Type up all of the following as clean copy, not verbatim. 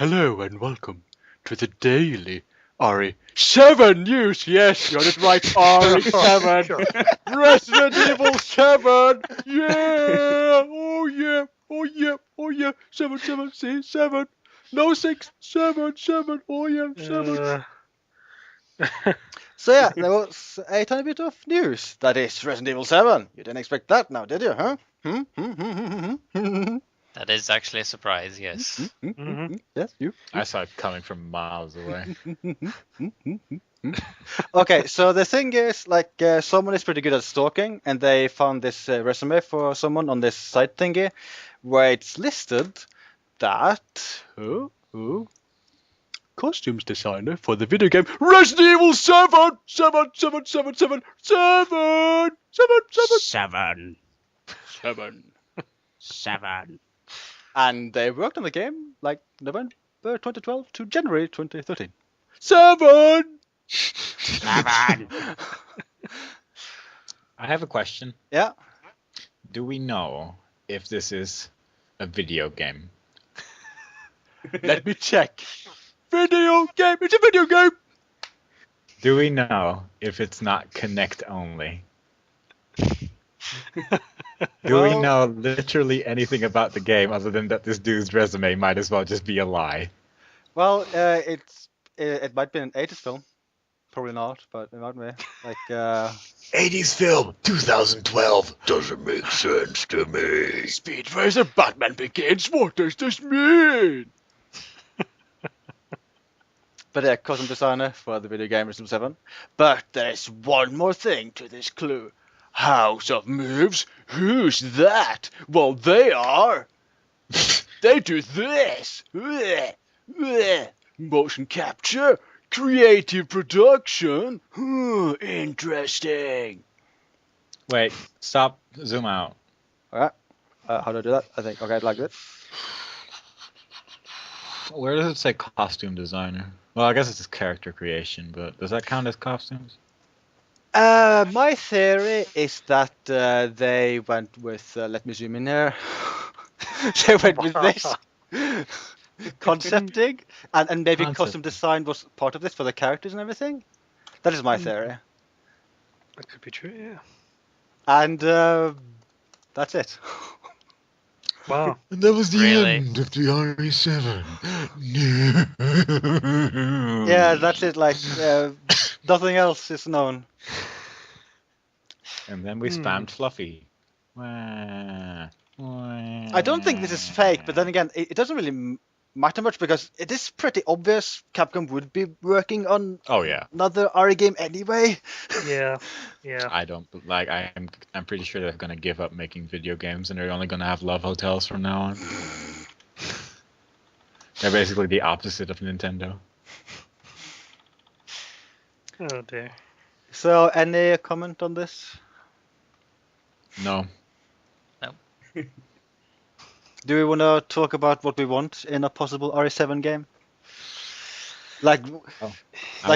Hello and welcome to the daily RE7 news. Yes, you got it right. RE7. Resident Evil 7. Yeah. Oh yeah. Oh yeah. Oh yeah. 7, 7, see 7. No 6, 7, 7. Oh yeah, 7. So yeah, there was a tiny bit of news. That is Resident Evil 7. You didn't expect that now, did you, huh? That is actually a surprise, yes. Yes, you. I saw it coming from miles away. Okay, so the thing is, like, someone is pretty good at stalking, and they found this resume for someone on this site thingy, where it's listed that Costumes designer for the video game Resident Evil 7. 7, 7, 7, 7, 7, 7, 7. 7. and they worked on the game like November 2012 to January 2013. 7. 7. I have a question. Yeah. Do we know if this is a video game? Let me check. Video game. It's a video game. Do we know if it's not Kinect only? Do we know literally anything about the game other than that this dude's resume might as well just be a lie? Well, it might be an 80s film. Probably not, but it might be. Like, 80s film, 2012. Doesn't make sense to me. Speed Racer Batman Begins. What does this mean? but yeah, costume designer for the video game Resident Evil 7. But there's one more thing to this clue. House of Moves? Who's that? Well, they are. They do this. Motion capture. Creative production. Interesting. Wait, stop, zoom out. Alright. How do I do that? I think, okay, like this. Where does it say costume designer? Well, I guess it's just character creation, but does that count as costumes? My theory is that they went with, let me zoom in here. They went with this concepting, and maybe costume design was part of this for the characters and everything. That is my theory. That could be true, yeah. And that's it. Wow. And that was the Really? end of the RE7. Yeah, that's it. Like, nothing else is known. And then we spammed Fluffy. Wah, wah. I don't think this is fake, but then again, it doesn't really matter much because it is pretty obvious Capcom would be working on Oh yeah. another RE game anyway. Yeah. Yeah. I don't like. I'm pretty sure they're gonna give up making video games, and they're only gonna have love hotels from now on. They're basically the opposite of Nintendo. Oh dear. So, any comment on this? No. Do we want to talk about what we want in a possible RE7 game? Like,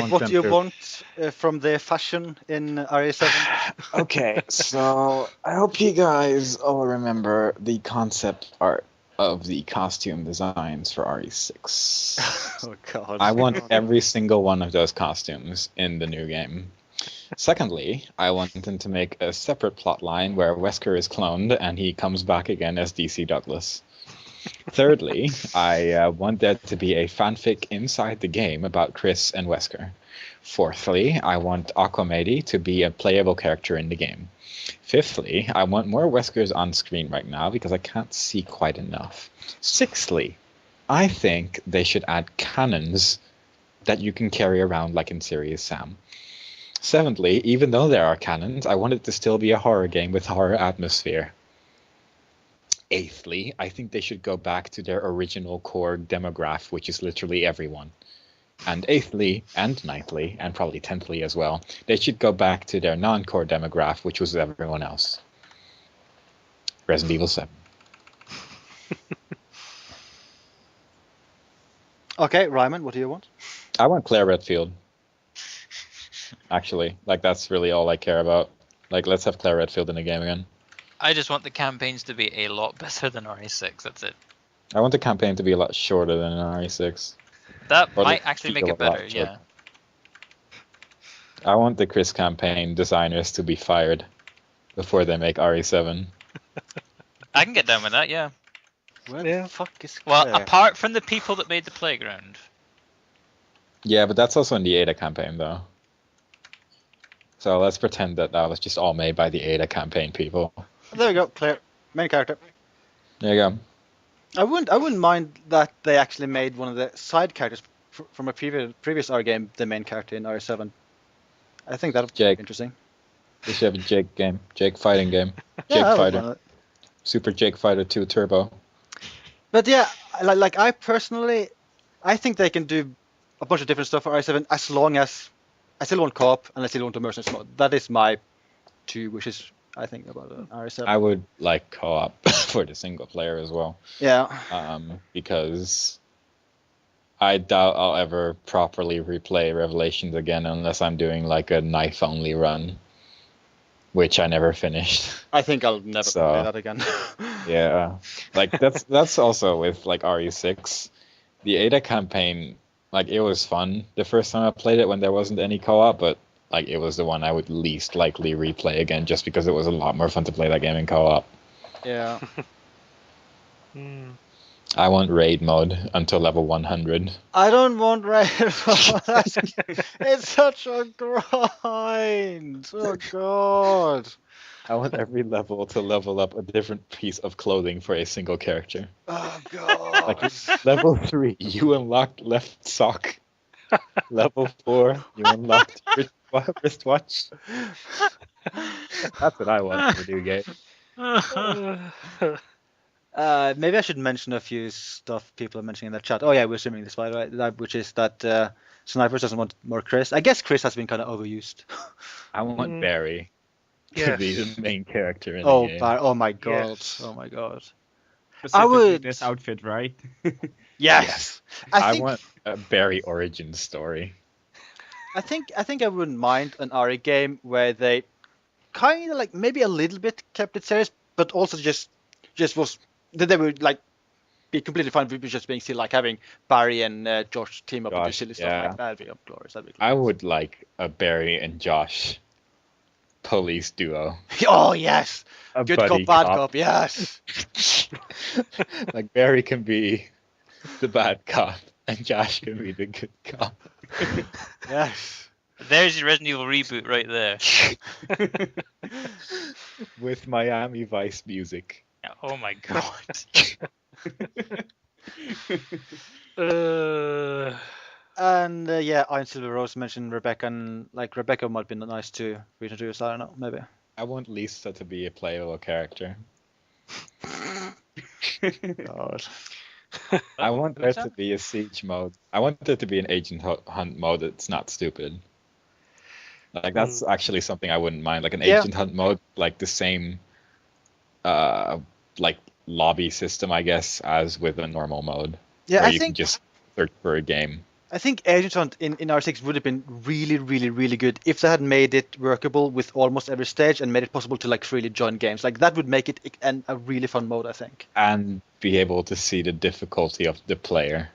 what you want from the fashion in RE7? Okay, so I hope you guys all remember the concept art of the costume designs for RE6. Oh god. I want every single one of those costumes in the new game. Secondly, I want them to make a separate plot line where Wesker is cloned and he comes back again as DC Douglas. Thirdly, I want there to be a fanfic inside the game about Chris and Wesker. Fourthly, I want Aquamedi to be a playable character in the game. Fifthly, I want more Weskers on screen right now because I can't see quite enough. Sixthly, I think they should add cannons that you can carry around like in Serious Sam. Seventhly, even though there are cannons, I want it to still be a horror game with horror atmosphere. Eighthly, I think they should go back to their original core demographic, which is literally everyone. And eighthly, and ninthly, and probably tenthly as well, they should go back to their non-core demographic, which was everyone else. Resident Evil 7. Okay, Ryman, what do you want? I want Claire Redfield. Actually, like that's really all I care about. Like, let's have Claire Redfield in the game again. I just want the campaigns to be a lot better than RE6, that's it. I want the campaign to be a lot shorter than an RE6. That Or might the actually make feel it a lot better. shorter. Yeah. I want the Chris campaign designers to be fired before they make RE7. I can get down with that. Yeah. Where Yeah. the fuck is Well, Claire? apart from the people that made the playground. Yeah, but that's also in the Ada campaign, though. So let's pretend that was just all made by the Ada campaign people. There we go, Claire, main character. There you go. I wouldn't mind that they actually made one of the side characters from a previous R game the main character in R7. I think that would be Jake. interesting. We should have a Jake game. Jake fighting game. Yeah, Jake I would Fighter. want it. Super Jake Fighter 2 Turbo. But yeah, like I personally, I think they can do a bunch of different stuff for R7 as long as I still want co-op and I still want immersion mode. That is my 2 wishes, I think, about R7. I would like co-op for the single player as well. Yeah. Because I doubt I'll ever properly replay Revelations again unless I'm doing like a knife-only run, which I never finished. I think I'll never So- play that again. Yeah, like that's also with like RE6. The Ada campaign, like it was fun the first time I played it when there wasn't any co-op, but like it was the one I would least likely replay again just because it was a lot more fun to play that game in co-op. Yeah. Hmm. I want raid mode until level 100. I don't want raid mode. It's such a grind. Oh god. I want every level to level up a different piece of clothing for a single character. Oh god. Like level 3, you unlocked left sock. Level 4, you unlocked wristwatch. That's what I want in a new game. Maybe I should mention a few stuff people are mentioning in the chat. Oh yeah, we're assuming this by the way, which is that Snipers doesn't want more Chris. I guess Chris has been kind of overused. I want Mm. Barry to be Yes. the main character in Oh, the game. oh my god. Yes. Oh my god. Specifically would- this outfit, right? Yes. I think want a Barry origin story. I think I wouldn't mind an RE game where they kind of like maybe a little bit kept it serious, but also just was that they would like be completely fine with just being still like having Barry and Josh team up and do Josh, silly yeah. stuff like that'd be glorious. That'd be I would like a Barry and Josh police duo. Oh yes, A good cop, buddy bad cop. Yes. Like Barry can be the bad cop and Josh can be the good cop. Yes. There's your Resident Evil reboot right there. With Miami Vice music. Oh my god. And yeah, Iron Silver Rose mentioned Rebecca, and like Rebecca might be nice to reintroduce. I don't know, maybe. I want Lisa to be a playable character. God. I want there Who's to that? be a siege mode. I want there to be an agent hunt mode that's not stupid. Like that's actually something I wouldn't mind. Like an Yeah. agent hunt mode, like the same, like lobby system, I guess, as with a normal mode. Yeah, where I you can think just search for a game. I think Agent Hunt in R6 would have been really, really, really good if they had made it workable with almost every stage and made it possible to like freely join games. Like that would make it a really fun mode, I think. And be able to see the difficulty of the player.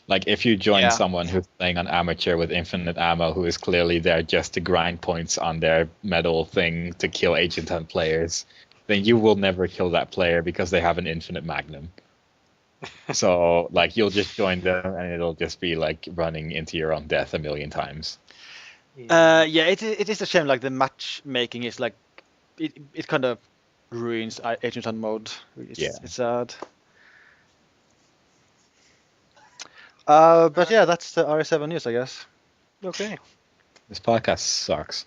Like if you join Yeah. someone who's playing on amateur with infinite ammo, who is clearly there just to grind points on their medal thing to kill agent hunt players, then you will never kill that player because they have an infinite magnum. So like you'll just join them and it'll just be like running into your own death a million times. Yeah, it is a shame. Like the matchmaking is like it kind of ruins Agent Hunt mode. It's sad. But yeah, that's the RE7 news, I guess. Okay. This podcast sucks.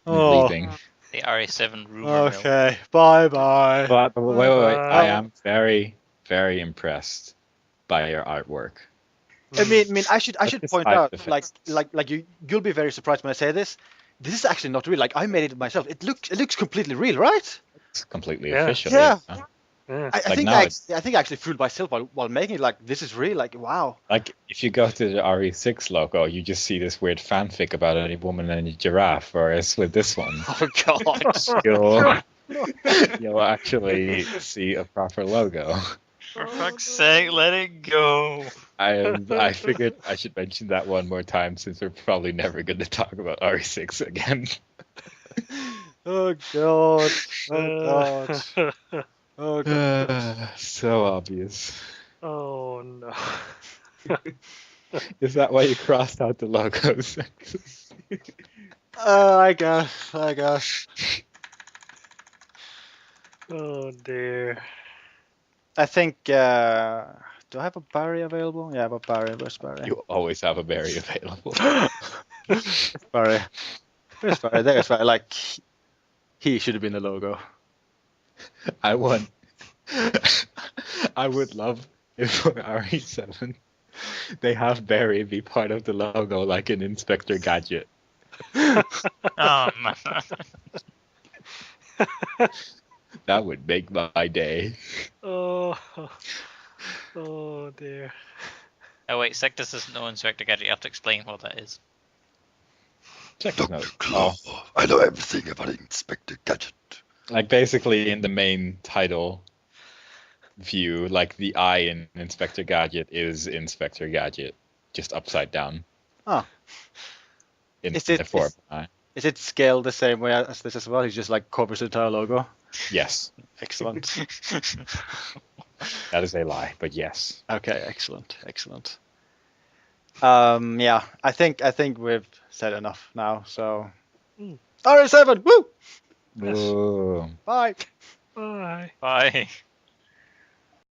Oh. Leaving. The RA7 rumor mill. Okay, bye bye. But wait. I Bye. am very, very impressed by your artwork. I mean, I should That's point beside out, the like you'll be very surprised when I say this. This is actually not real. Like I made it myself. It looks completely real, right? It's completely Yeah. official. Yeah. Yeah. I Like think now I think I actually fooled myself while making it. Like this is real. Like wow. Like, if you go to the RE6 logo, you just see this weird fanfic about a woman and a giraffe, whereas with this one, Oh god. You'll actually see a proper logo. For fuck's sake, let it go. I figured I should mention that one more time since we're probably never going to talk about RE6 again. Oh god. Oh god. Oh god. So obvious. Oh no. Is that why you crossed out the logos? I guess. Oh dear. I think, do I have a Barry available? Yeah, I have a Barry. Where's Barry? You always have a berry available. Barry. Where's Barry? There's Barry. Like, he should have been the logo. I want. I would love if for RE7 they have Barry be part of the logo like an Inspector Gadget. Oh man. That would make my day. Oh. Oh dear. Oh wait, Sectus doesn't know Inspector Gadget. You have to explain what that is. Check this Dr. out. Claw, I know everything about Inspector Gadget. Like basically in the main title view, like the eye in Inspector Gadget is Inspector Gadget, just upside down. Oh. In Is the it- form is- eye. Is it scaled the same way as this as well? He just like covers the entire logo. Yes, Excellent. that is a lie, but yes. Okay, excellent. Yeah, I think we've said enough now. So, Mm. RE7, woo! Yes. Ooh. Bye. Bye. Bye.